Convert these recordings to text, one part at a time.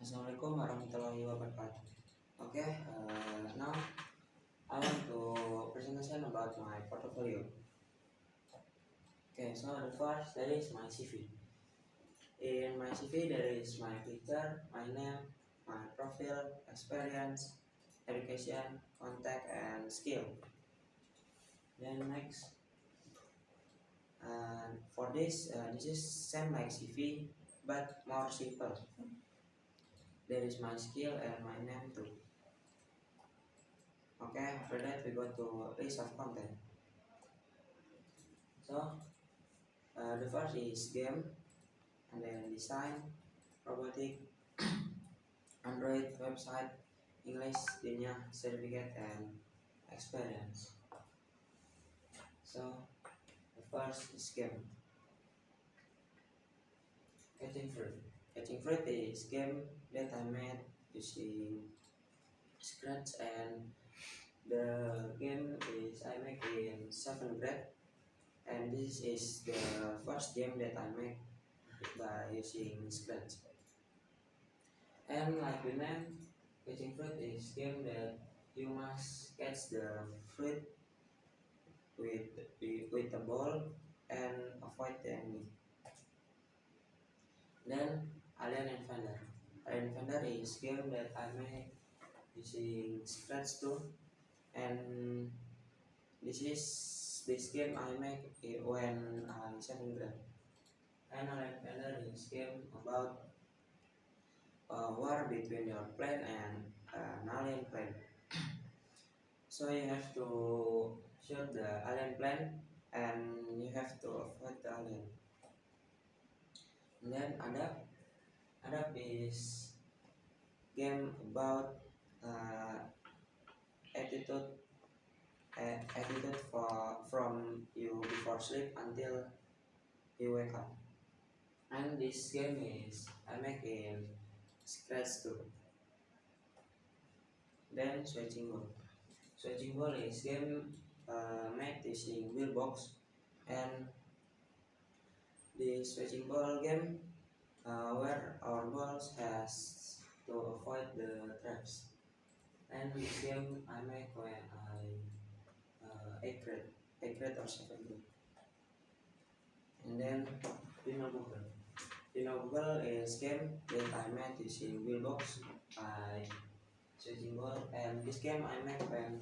Assalamualaikum warahmatullahi wabarakatuh. Okay, now I want to presentation about my portfolio. Okay, so the first there is my CV. In my CV there is my picture, my name, my profile, experience, education, contact, and skill. Then next, for this is same like CV but more simple. There is my skill and my name too. Okay, after that we go to list of content. So the first is game, and then design, robotic, Android, website, English, dunia, certificate, and experience. So the first is game. Catching fruit. Catching fruit is game that I made using Scratch, and the game is I make in 7th grade, and this is the first game that I make by using Scratch. And like the name, catching fruit is game that you must catch the fruit with a ball and avoid the enemy. Then Alien Invader. Alien Invader is game that I make using Scratch too, and this game I make when I'm 7th grade. And Alien Invader is game about war between your plane and an alien plane. So you have to shoot the alien plane and you have to avoid the alien. And then Adapt is game about attitude from you before sleep until you wake up. And this game is I make in Scratch too. Then Switching Ball. Switching Ball is game made using Wheelbox, and the Switching Ball game where our balls has to avoid the traps. And this game I make when I 8th grade or 7th grade. And then Dino Google. Dino Google is game that I made using Wheelbox by Switching Ball, and this game I made when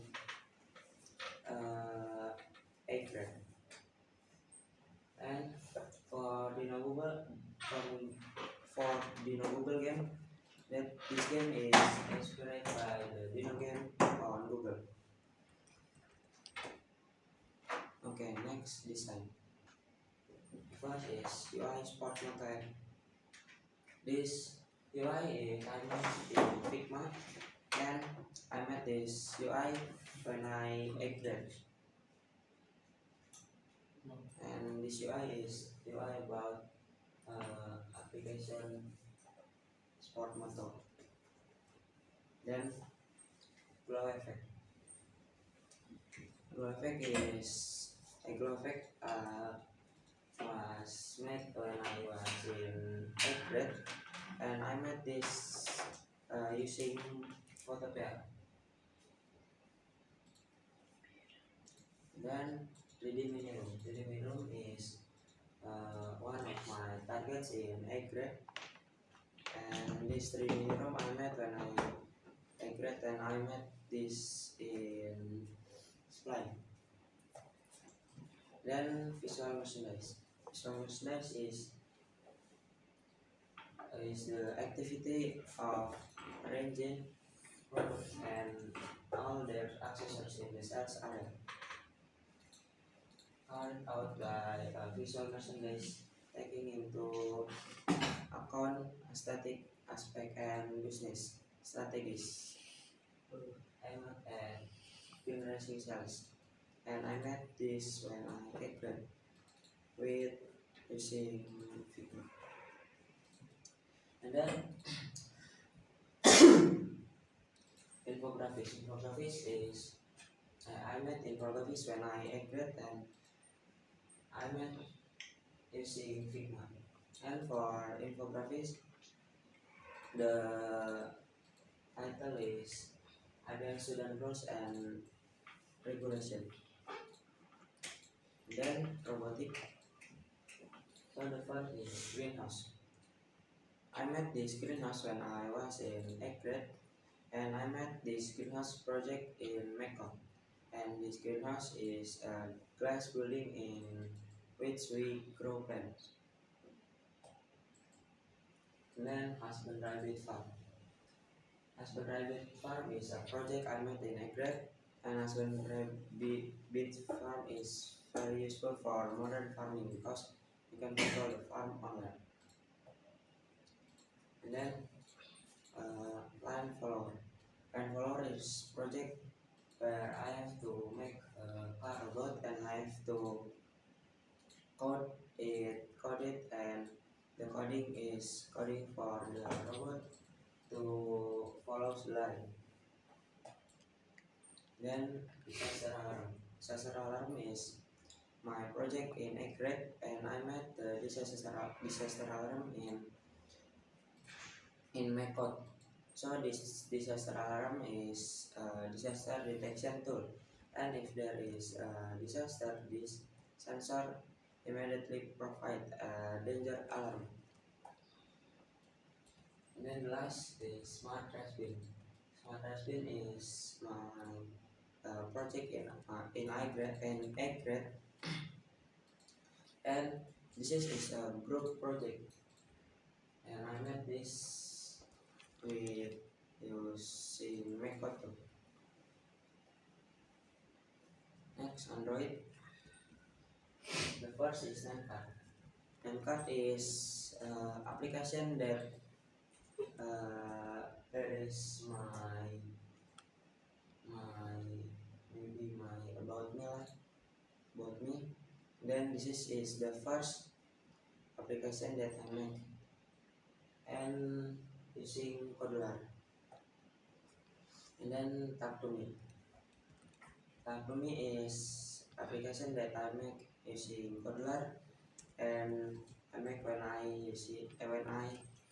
8th grade. And for Dino Google game, that this game is inspired by the Dino game on Google. Okay, next design. First is UI Sport Motor. This UI is I made in Figma, and I made this UI when I 8th grade. And this UI is UI about application sport motor. Then glow effect. Glow effect is a glow effect was made when I was in 8th grade, and I made this using Photopea. Then 3D mini room. 3D mini room is one of my targets in 8th grade, and this 3D mini room I made when I 8th grade, and I made this in Spline. Then visual merchandise. Visual merchandise is the activity of arranging products and all their accessories in the sales area, carried out by visual merchandise, taking into account aesthetic aspect and business strategies aimed at generating sales. And I made this when I 8th grade with using Figma. And then infographics. Infographics is I made infographics when I 8th grade, and I made using Figma. And for infographics The title is IBM Student Rules and Regulation. Then robotic. So the first is greenhouse. I made this greenhouse when I was in 8th grade, and I made this greenhouse project in Mekong. And this greenhouse is a glass building in which we grow plants. And then husband rabbit farm. Husband rabbit farm is a project I made in 8th grade, and husband rabbit farm is very useful for modern farming because you can control the farm online. And then line follower. Line follower is project where I have to make a car robot and I have to code it, and the coding is coding for the robot to follow the line. Then disaster alarm. Disaster alarm is my project in 8th grade, and I made the disaster alarm in MacCode. So this disaster alarm is a disaster detection tool, and if there is a disaster, this sensor immediately provide a danger alarm. And then last is smart trash bin. Smart trash bin is my project in 8th grade, and this is a group project, and I made this with using MacPhoto. Next, Android. The first is Namecard. Namecard is application that is my about me. Then this is the first application that I made, and using Codelar. And then Talk2Me. Talk2Me is application that I make using Codelar, and I make when I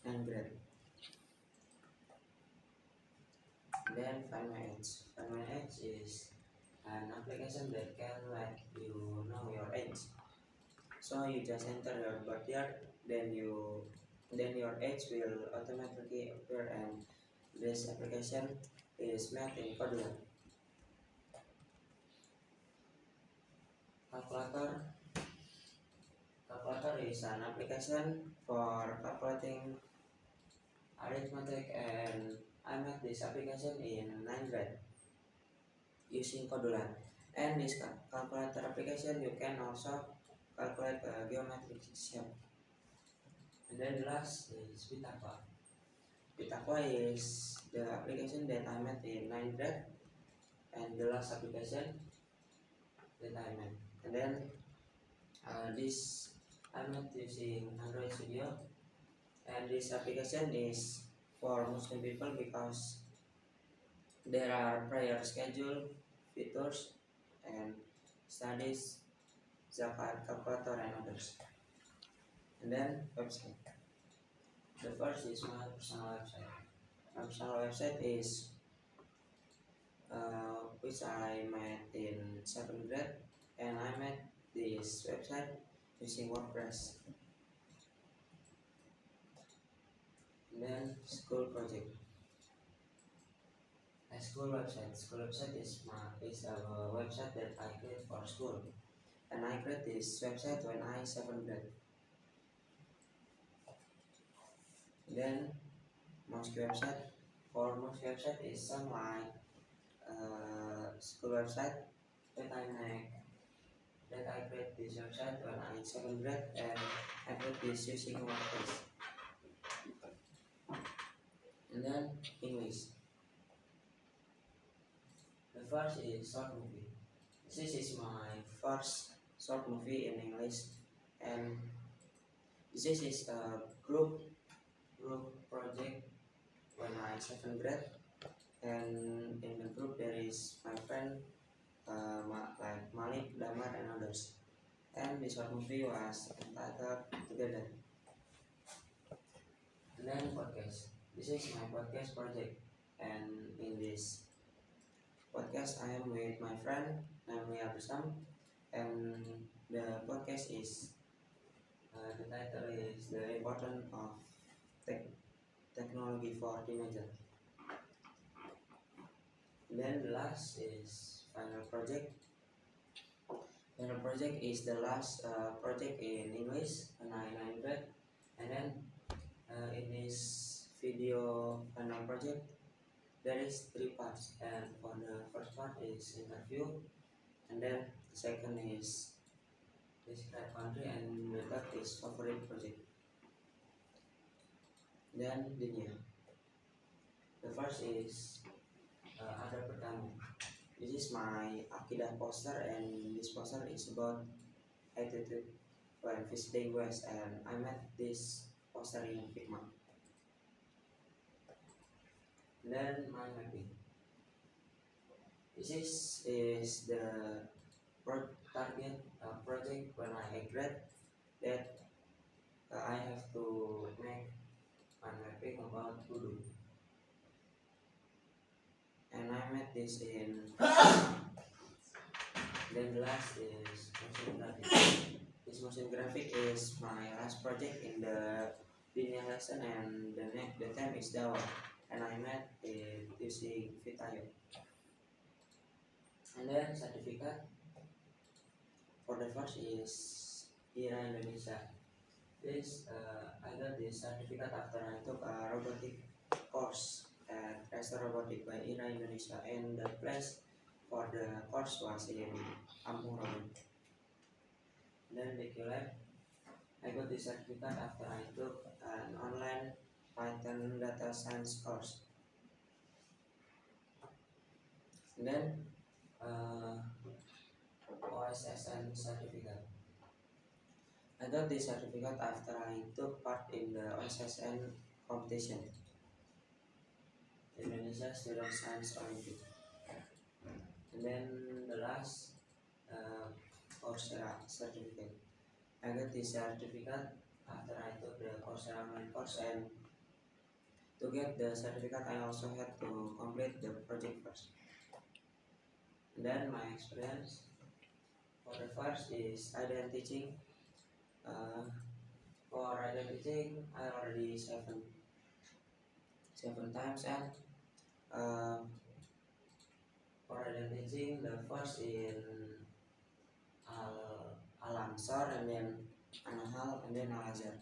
ninth grade. Then Find My Age. Find My Age is an application that can let you know your age. So you just enter your birth year, then your age will automatically appear, and this application is made in Codelar. Calculator. Calculator is an application for calculating arithmetic, and I made this application in 9th grade using Codelar. And this calculator application you can also calculate a geometric shape. And then the last is Pitaqua. Pitaqua is the application that I made in 9th grade, and the last application that I made. And then this I made using Android Studio, and this application is for Muslim people because there are prayer schedule, features, and studies, zakat, calculator, and others. And then website. The first is my personal website. My personal website is which I made in 7th grade, and I made this website using WordPress. And then school project. A school website. School website is a website that I create for school, and I create this website when I 7th grade. Then Mosque website. For Mosque website is some like school website that I create this website when I 7th grade, and I create this using WordPress. And then English. The first is short movie. This is my first short movie in English, and this is a group project when I 7th grade, and in the group there is my friend like Malik, Damar, and others. And this short movie was entitled Together. And then podcast. This is my podcast project, and in this podcast I am with my friend namely Abdusam, and the podcast is the title is the importance of technology for teenagers. Then the last is final project. Final project is the last project in English, and I named it. And then in this video final project, there is three parts. And for the first part is interview, and then the second is describe country, and the third is favorite project. Then dunia. The first is ada pertama. This is my Akidah poster, and this poster is about attitude when visiting West, and I met this poster in Figma. Then my mapping. This is the target project when I grad that I have to make my mapping about Kudu. And I met this in then the last is motion graphic. This motion graphic is my last project in the linear lesson, and the theme is Dawa, and I met it using Vitayo. And then certificate for the first is IRA Indonesia. This I got this certificate after I took a robotic course at Resta Robotic by IRA Indonesia, and the place for the course was in Ampung Robot. Then the QLab, I got this certificate after I took an online Python data science course. And then OSSN certificate. I got this certificate after I took part in the OSSN competition, Indonesia Student Science Olympic. And then the last Coursera certificate. I got this certificate after I took the Coursera online course, and to get the certificate I also had to complete the project first. And then my experience for the first is IDEN teaching. For IDEN teaching I already seven times, and for IDEN teaching the first in Al-Ansor, and then Anahal, and then Al-Azhar.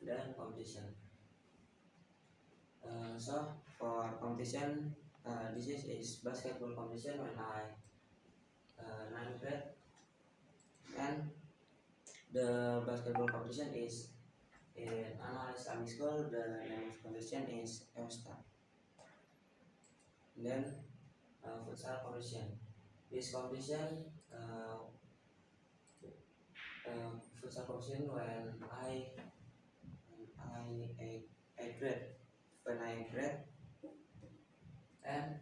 Then competition. So for competition, this is basketball competition when I 9th grade, and the basketball competition is in Anwar Islamic School. The name of competition is EOSTA. Then futsal competition. This competition futsal competition when I grade, and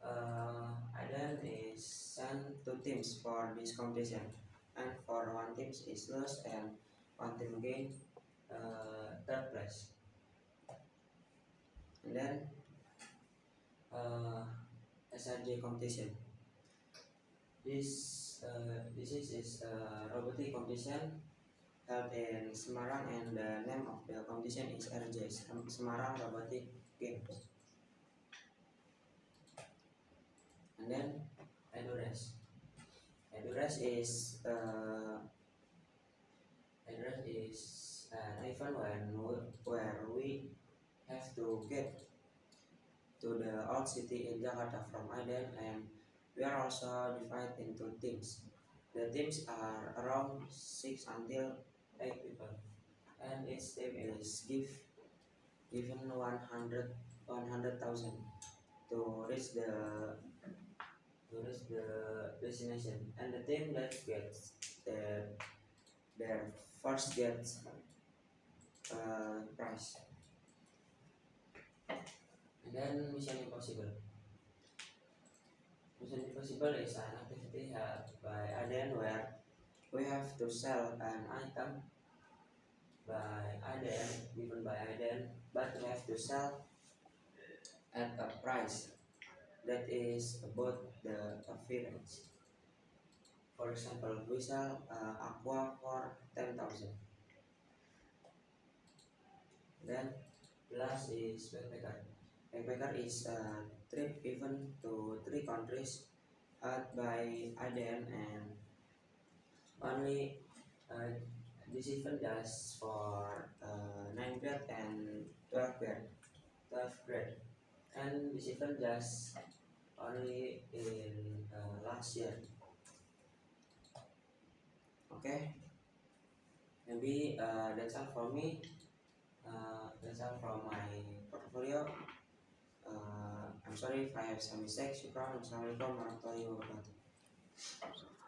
I then is sent two teams for this competition, and for one team is lost, and one team gain third place. And then SRJ competition. This is robotic competition held in Semarang, and the name of the competition is RJ, Semarang Robotic Games. And then Edures. Edures is an event where we have to get to the old city in Jakarta from IDEN, and we are also divided into teams. The teams are around 6 until 8 people, and each team is given 100,000 to reach the destination, and the team that gets their first gets prize. And then Mission Impossible. Mission Impossible is an activity held by IDEN where we have to sell an item by Aden, given by Aden, but you have to sell at a price that is about the average. For example, we sell aqua for 10,000. Then last is backpacker. Backpacker is a trip even to 3 countries by Aden, and only uh, this event just for 9th grade and 12th grade, and this event just only in last year. Okay, maybe that's all for me. That's all from my portfolio. I'm sorry if I have some mistakes. Assalamualaikum warahmatullahi wabarakatuh.